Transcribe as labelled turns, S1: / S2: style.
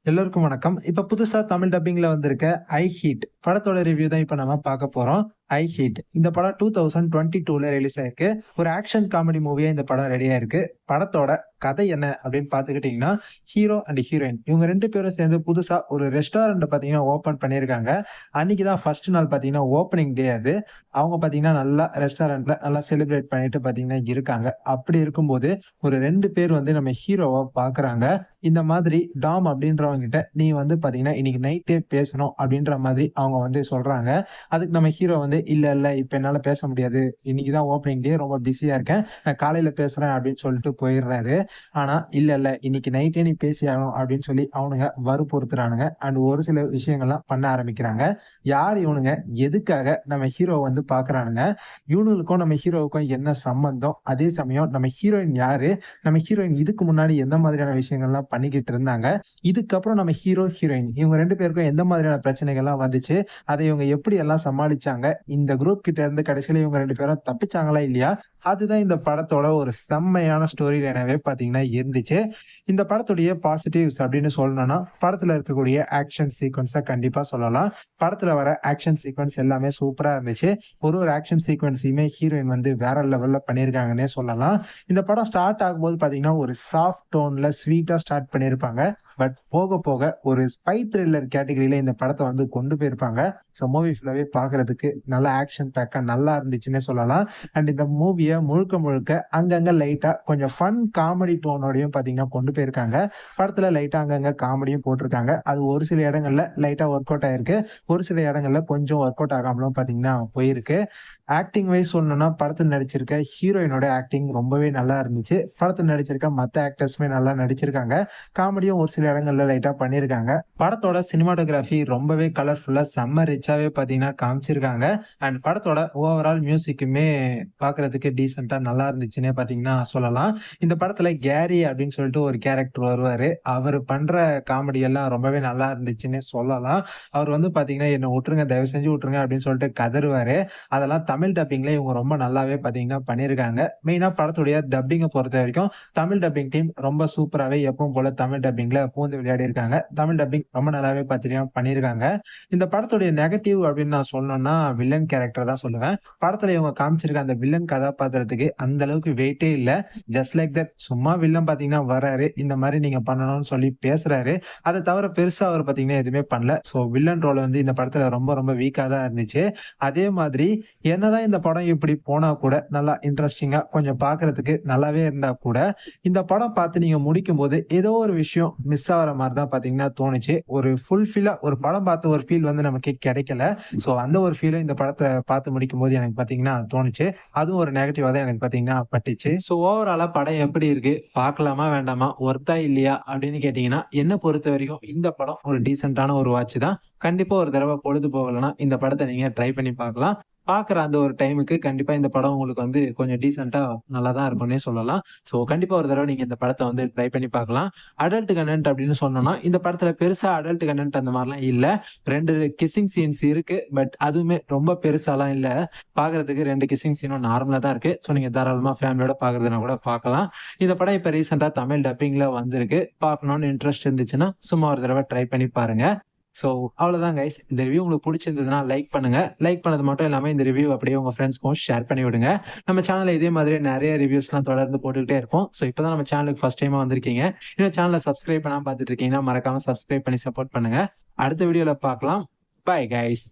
S1: எல்லோருக்கும் வணக்கம். இப்ப புதுசா தமிழ் டப்பிங்ல வந்திருக்க ஐ ஹீட் படத்தோட ரிவ்யூ தான் இப்ப நம்ம பார்க்க போறோம். ஐ ஹீட் இந்த படம் 2022ல ரிலீஸ் ஆயிருக்கு. ஒரு ஆக்ஷன் காமெடி மூவியா இந்த படம் ரெடியா இருக்கு. படத்தோட கதை என்ன அப்படின்னு பார்த்துக்கிட்டீங்கன்னா, ஹீரோ அண்ட் ஹீரோயின் இவங்க 2 பேரும் சேர்ந்து புதுசா ஒரு ரெஸ்டாரண்ட் பார்த்தீங்கன்னா ஓப்பன் பண்ணியிருக்காங்க. அன்னைக்கு தான் ஃபர்ஸ்ட் நாள் பார்த்தீங்கன்னா ஓப்பனிங் டே அது. அவங்க பார்த்தீங்கன்னா நல்லா ரெஸ்டாரண்ட்ல நல்லா செலிப்ரேட் பண்ணிட்டு பார்த்தீங்கன்னா இருக்காங்க. அப்படி இருக்கும்போது ஒரு 2 பேர் வந்து நம்ம ஹீரோவ பார்க்குறாங்க. இந்த மாதிரி டாம் அப்படின்றவங்க கிட்ட நீ வந்து பாத்தீங்கன்னா இன்னைக்கு நைட்டே பேசணும் அப்படின்ற மாதிரி அவங்க வந்து சொல்றாங்க. அதுக்கு நம்ம ஹீரோ வந்து இல்ல இப்ப என்னால பேச முடியாது. இன்னைக்குதான் ஓப்பனிங் டே ரொம்ப பிஸியா இருக்கேன். நான் காலையில பேசுறேன் அப்படின்னு சொல்லிட்டு போயிடுறாரு. ஆனா இல்ல இன்னைக்கு நைட்டே நீ பேசி ஆகணும் அப்படின்னு சொல்லி அவனுங்க வற்புறுத்துறானுங்க. அண்ட் ஒரு சில விஷயங்கள்லாம் பண்ண ஆரம்பிக்கிறாங்க. யார் இவனுங்க? எதுக்காக நம்ம ஹீரோ வந்து பாக்குறானுங்க? இவனுங்களுக்கும் நம்ம ஹீரோவுக்கும் என்ன சம்பந்தம்? அதே சமயம் நம்ம ஹீரோயின் யாரு? நம்ம ஹீரோயின் இதுக்கு முன்னாடி எந்த மாதிரியான விஷயங்கள்லாம் பண்ணிக்கிட்டு இருந்தாங்க. இதுக்கப்புறம் நம்ம ஹீரோ, ஹீரோயின் இவங்க 2 பேருக்கும் எந்த மாதிரியான பிரச்சனைகள்லாம் வந்துச்சு. அதை இவங்க எப்படி எல்லாம் சமாளிச்சாங்க. இந்த குரூப் கிட்ட இருந்து கடைசியில இவங்க 2 பேரும் தப்பிச்சாங்களா இல்லையா? அதுதான் இந்த படத்தோட ஒரு செம்மையான ஸ்டோரி லைனாவே பார்த்தீங்கன்னா இருந்துச்சு. இந்த படத்துடைய பாசிட்டிவ்ஸ் அப்படின்னு சொல்லணும்னா, படத்துல இருக்கக்கூடிய ஆக்ஷன் சீக்வென்ஸ கண்டிப்பா சொல்லலாம். படத்துல வர ஆக்ஷன் சீக்வென்ஸ் எல்லாமே சூப்பரா இருந்துச்சு. ஒரு ஆக்ஷன் சீக்வென்ஸையுமே ஹீரோயின் வந்து வேற லெவல்ல பண்ணியிருக்காங்கன்னே சொல்லலாம். இந்த படம் ஸ்டார்ட் ஆகும்போது பார்த்தீங்கன்னா, ஒரு சாஃப்ட் டோன்ல ஸ்வீட்டா ஸ்டார்ட் பண்ணியிருப்பாங்க. பட் போக போக ஒரு ஸ்பை த்ரில்லர் கேட்டகரியில இந்த படத்த வந்து கொண்டு போயிருப்பாங்க. ஸோ மூவி ஃபுல்லாவே பார்க்கறதுக்கு நல்ல ஆக்ஷன் பேக்கா நல்லா இருந்துச்சுன்னே சொல்லலாம். அண்ட் இந்த மூவிய முழுக்க முழுக்க அங்கங்க லைட்டா கொஞ்சம் ஃபன் காமெடி டோனோடையும் பார்த்தீங்கன்னா கொண்டு போயிருக்காங்க. படத்துல லைட்டா அங்கங்க காமெடியும் போட்டிருக்காங்க. அது ஒரு சில இடங்கள்ல லைட்டா ஒர்க் அவுட் ஆயிருக்கு. ஒரு சில இடங்கள்ல கொஞ்சம் ஒர்க் அவுட் ஆகாமலும் பார்த்தீங்கன்னா போயிருக்கு. ஆக்டிங் வைஸ் சொல்லணும்னா படத்துல நடிச்சிருக்க ஹீரோயினோட ஆக்டிங் ரொம்பவே நல்லா இருந்துச்சு. படத்துல நடிச்சிருக்க மத்த ஆக்டர்ஸுமே நல்லா நடிச்சிருக்காங்க. காமெடியும் ஒரு சில இடங்கள்ல லைட்டா பண்ணியிருக்காங்க. படத்தோட சினிமாட்டோகிராஃபி ரொம்பவே கலர்ஃபுல்லா செம்ம ரிச்சாவே பார்த்தீங்கன்னா காமிச்சிருக்காங்க. அண்ட் படத்தோட ஓவரால் மியூசிக்குமே பார்க்கறதுக்கு டீசென்ட்டா நல்லா இருந்துச்சுன்னே பார்த்தீங்கன்னா சொல்லலாம். இந்த படத்துல கேரி அப்படின்னு சொல்லிட்டு ஒரு கேரக்டர் வருவாரு. அவரு பண்ற காமெடி எல்லாம் ரொம்பவே நல்லா இருந்துச்சுன்னே சொல்லலாம். அவர் வந்து பார்த்தீங்கன்னா, "என்ன உட்டுருங்க, தயவு செஞ்சு உட்டுருங்க" அப்படின்னு சொல்லிட்டு கதறுவாரு. அதெல்லாம் தமிழ் டப்பிங்ல இவங்க ரொம்ப நல்லாவே பார்த்தீங்கன்னா பண்ணியிருக்காங்க. மெயினா படத்துடைய டப்பிங்க பொறுத்தவரைக்கும் தமிழ் டப்பிங் டீம் ரொம்ப சூப்பராவே எப்பவும் போல தமிழ் டப்பிங்ல பூந்து விளையாடியிருக்காங்க. தமிழ் டப்பிங் ரொம்ப நல்லாவே பார்த்தீங்கன்னா பண்ணியிருக்காங்க. இந்த படத்துடைய நெகட்டிவ் அப்படின்னு நான் சொல்லணும்னா, வில்லன் கேரக்டர் தான் சொல்லுவேன். படத்துல இவங்க காமிச்சிருக்க அந்த வில்லன் கதாபாத்திரத்துக்கு அந்த அளவுக்கு வெயிட்டே இல்ல. ஜஸ்ட் லைக் தட் சும்மா வில்லன் பார்த்தீங்கன்னா வராரு. இந்த மாரி நீங்க பண்ணணும்னு சொல்லி பேசுறாரு. அத தவிர பெருசா அவர் பார்த்தீங்கன்னா எதுவுமே பண்ணல. ஸோ வில்லன் ரோல் வந்து இந்த படத்துல ரொம்ப ரொம்ப வீக்கா தான் இருந்துச்சு. அதே மாதிரி என்னதான் இந்த படம் இப்படி போனா கூட நல்லா இன்ட்ரஸ்டிங்கா கொஞ்சம் பார்க்கறதுக்கு நல்லாவே இருந்தா கூட, இந்த படம் பார்த்து நீங்க முடிக்கும்போது ஏதோ ஒரு விஷயம் மிஸ் ஆகுற மாரி தான் பார்த்தீங்கன்னா தோணுச்சு. ஒரு ஃபுல்ஃபில்லா ஒரு படம் பார்த்த ஒரு ஃபீல் வந்து நமக்கு கிடைக்கல. ஸோ அந்த ஒரு ஃபீலும் இந்த படத்த பார்த்து முடிக்கும்போது எனக்கு பார்த்தீங்கன்னா தோணுச்சு. அதுவும் ஒரு நெகட்டிவா தான் எனக்கு பார்த்தீங்கன்னா பட்டுச்சு. ஸோ ஓவராலா படம் எப்படி இருக்கு? பார்க்கலாமா? வேண்டாமா? ஒர்த்தா இல்லையா? அப்படின்னு கேட்டீங்கன்னா, என்ன பொறுத்தவரைக்கும் இந்த படம் ஒரு டீசென்ட்டான ஒரு வாட்ச் தான். கண்டிப்பா ஒரு தடவ பொழுது போகலன்னா, இந்த படத்த நீங்க ட்ரை பண்ணி பார்க்கலாம். பார்க்குற அந்த ஒரு டைமுக்கு கண்டிப்பா இந்த படம் உங்களுக்கு வந்து கொஞ்சம் டீசென்ட்டா நல்லா தான் இருக்கும்னே சொல்லலாம். ஸோ கண்டிப்பா ஒரு தடவ நீங்க இந்த படத்த வந்து ட்ரை பண்ணி பார்க்கலாம். அடல்ட் கன்டென்ட் அப்படின்னு சொன்னோம்னா, இந்த படத்துல பெருசா அடல்ட் கன்டென்ட் அந்த மாரிலாம் இல்ல. 2 கிஸ்ஸிங் சீன்ஸ் இருக்கு. பட் அதுவுமே ரொம்ப பெருசாலாம் இல்ல. பார்க்கறதுக்கு 2 கிஸ்ஸிங் சீனும் நார்மலா தான் இருக்கு. ஸோ நீங்க தாராளமா ஃபேமிலியோட பார்க்கறதுனா கூட பார்க்கலாம். இந்த படம் இப்ப ரீசென்ட்டா தமிழ் டப்பிங்ல வந்திருக்கு. பார்க்கணும்னு இன்ட்ரெஸ்ட் இருந்துச்சுன்னா, சும்மா ஒரு தடவ ட்ரை பண்ணி பாருங்க. ஸோ அவ்வளோதான் கைஸ். இந்த ரிவ்யூ உங்களுக்கு புடிச்சிருந்ததுன்னா லைக் பண்ணுங்க. லைக் பண்ணது மட்டும் இல்லாம இந்த ரிவ்யூ அப்படியே உங்க ஃப்ரெண்ட்ஸ்க்கும் ஷேர் பண்ணி விடுங்க. நம்ம சேனல்ல இதே மாதிரி நெறைய ரிவ்யூஸ்லாம் தொடர்ந்து போட்டுக்கிட்டே இருப்போம். ஸோ இப்பதான் நம்ம சேனலுக்கு ஃபர்ஸ்ட் டைமா வந்திருக்கீங்க. இன்னும் சேனல சப்ஸ்கிரைப் பண்ணாம பார்த்துட்டு இருக்கீங்கன்னா, மறக்காம சப்ஸ்கிரைப் பண்ணி சப்போர்ட் பண்ணுங்க. அடுத்த வீடியோல பார்க்கலாம். Bye guys.